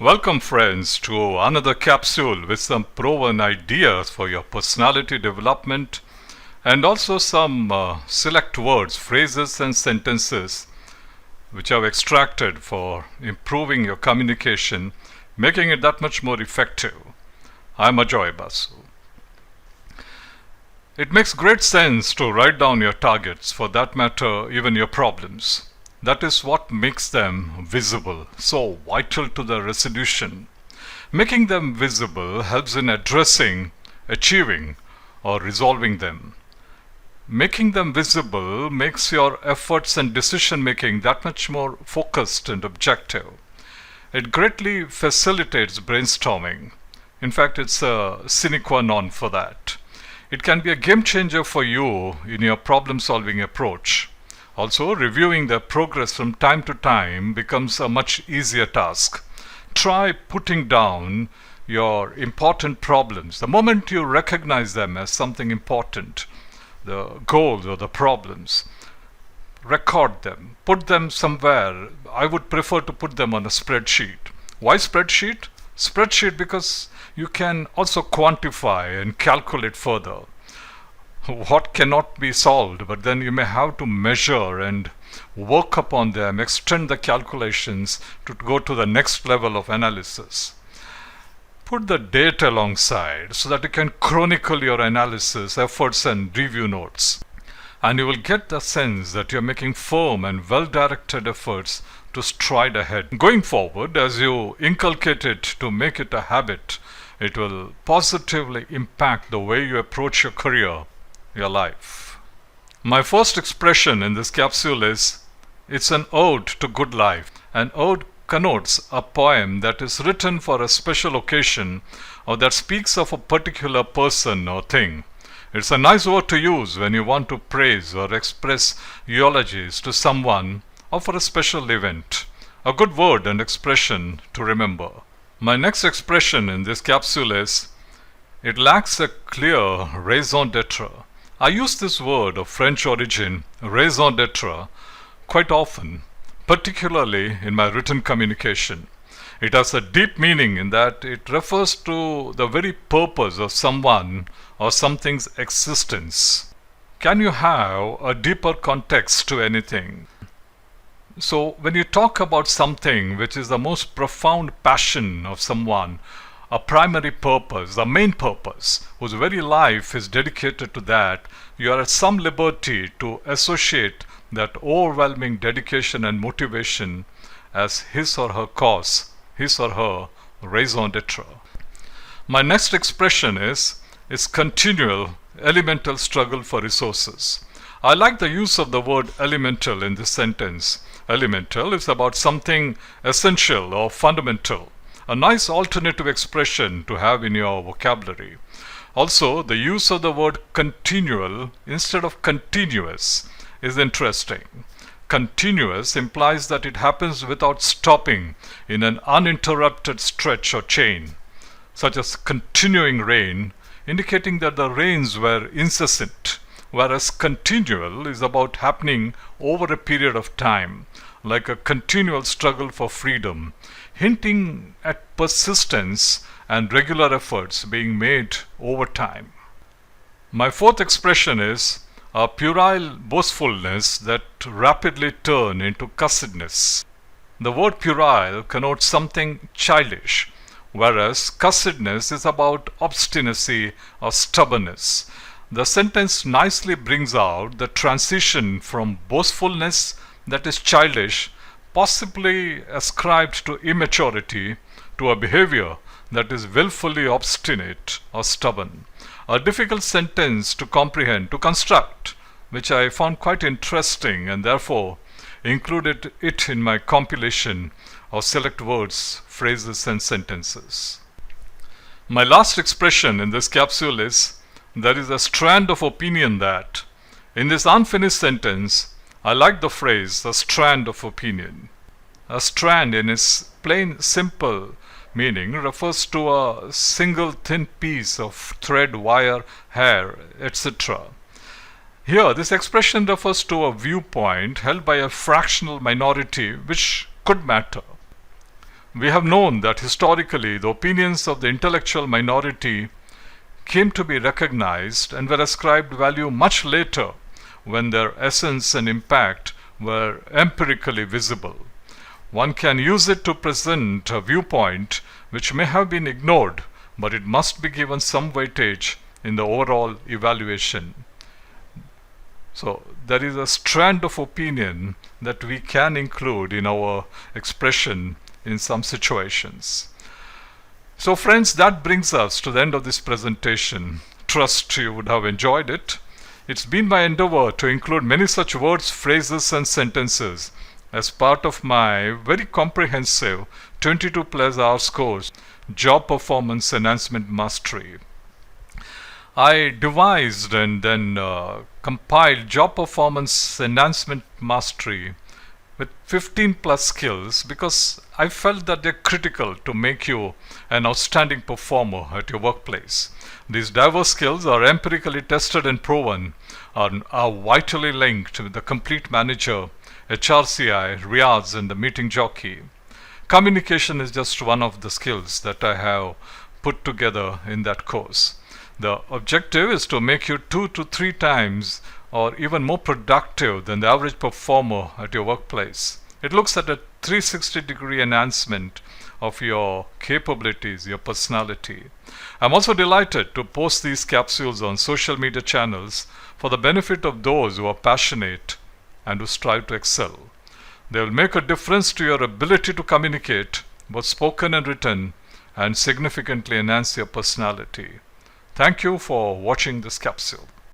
Welcome, friends, to another capsule with some proven ideas for your personality development and also some select words, phrases, and sentences which I've extracted for improving your communication, making it that much more effective. I'm Ajoy Basu. It makes great sense to write down your targets, for that matter, even your problems. That is what makes them visible, so vital to the resolution. Making them visible helps in addressing, achieving, or resolving them. Making them visible makes your efforts and decision making that much more focused and objective. It greatly facilitates brainstorming. In fact, it's a sine qua non for that. It can be a game changer for you in your problem solving approach. Also, reviewing the progress from time to time becomes a much easier task. Try putting down your important problems. The moment you recognize them as something important, the goals or the problems, record them, put them somewhere. I would prefer to put them on a spreadsheet. Why spreadsheet? Spreadsheet because you can also quantify and calculate further what cannot be solved, but then you may have to measure and work upon them, extend the calculations to go to the next level of analysis. Put the date alongside so that you can chronicle your analysis, efforts, and review notes. And you will get the sense that you're making firm and well-directed efforts to stride ahead. Going forward, as you inculcate it to make it a habit, it will positively impact the way you approach your career, your life. My first expression in this capsule is, it's an ode to good life. An ode connotes a poem that is written for a special occasion or that speaks of a particular person or thing. It's a nice word to use when you want to praise or express eulogies to someone or for a special event. A good word and expression to remember. My next expression in this capsule is, it lacks a clear raison d'etre. I use this word of French origin, raison d'etre, quite often, particularly in my written communication. It has a deep meaning in that it refers to the very purpose of someone or something's existence. Can you have a deeper context to anything? So when you talk about something which is the most profound passion of someone, a primary purpose, the main purpose, whose very life is dedicated to that, you are at some liberty to associate that overwhelming dedication and motivation as his or her cause, his or her raison d'etre. My next expression is continual, elemental struggle for resources. I like the use of the word elemental in this sentence. Elemental is about something essential or fundamental. A nice alternative expression to have in your vocabulary. Also, the use of the word continual instead of continuous is interesting. Continuous implies that it happens without stopping in an uninterrupted stretch or chain, such as continuing rain, indicating that the rains were incessant, whereas continual is about happening over a period of time, like a continual struggle for freedom, hinting at persistence and regular efforts being made over time. My fourth expression is a puerile boastfulness that rapidly turns into cussedness. The word puerile connotes something childish, whereas cussedness is about obstinacy or stubbornness. The sentence nicely brings out the transition from boastfulness that is childish, possibly ascribed to immaturity, to a behavior that is willfully obstinate or stubborn. A difficult sentence to comprehend, to construct, which I found quite interesting and therefore included it in my compilation of select words, phrases, and sentences. My last expression in this capsule is, there is a strand of opinion that. In this unfinished sentence, I like the phrase, a strand of opinion. A strand in its plain, simple meaning refers to a single thin piece of thread, wire, hair, etc. Here, this expression refers to a viewpoint held by a fractional minority which could matter. We have known that historically the opinions of the intellectual minority came to be recognized and were ascribed value much later when their essence and impact were empirically visible. One can use it to present a viewpoint which may have been ignored, but it must be given some weightage in the overall evaluation. So there is a strand of opinion that we can include in our expression in some situations. So friends, that brings us to the end of this presentation. Trust you would have enjoyed it. It's been my endeavor to include many such words, phrases and sentences as part of my very comprehensive 22 plus hours course, Job Performance Enhancement Mastery. I devised and then compiled Job Performance Enhancement Mastery with 15 plus skills because I felt that they're critical to make you an outstanding performer at your workplace. These diverse skills are empirically tested and proven and are vitally linked with the complete manager, HRCI, Riaz, and the meeting jockey. Communication is just one of the skills that I have put together in that course. The objective is to make you 2 to 3 times or even more productive than the average performer at your workplace. It looks at a 360-degree enhancement of your capabilities, your personality. I'm also delighted to post these capsules on social media channels for the benefit of those who are passionate and who strive to excel. They will make a difference to your ability to communicate, both spoken and written, and significantly enhance your personality. Thank you for watching this capsule.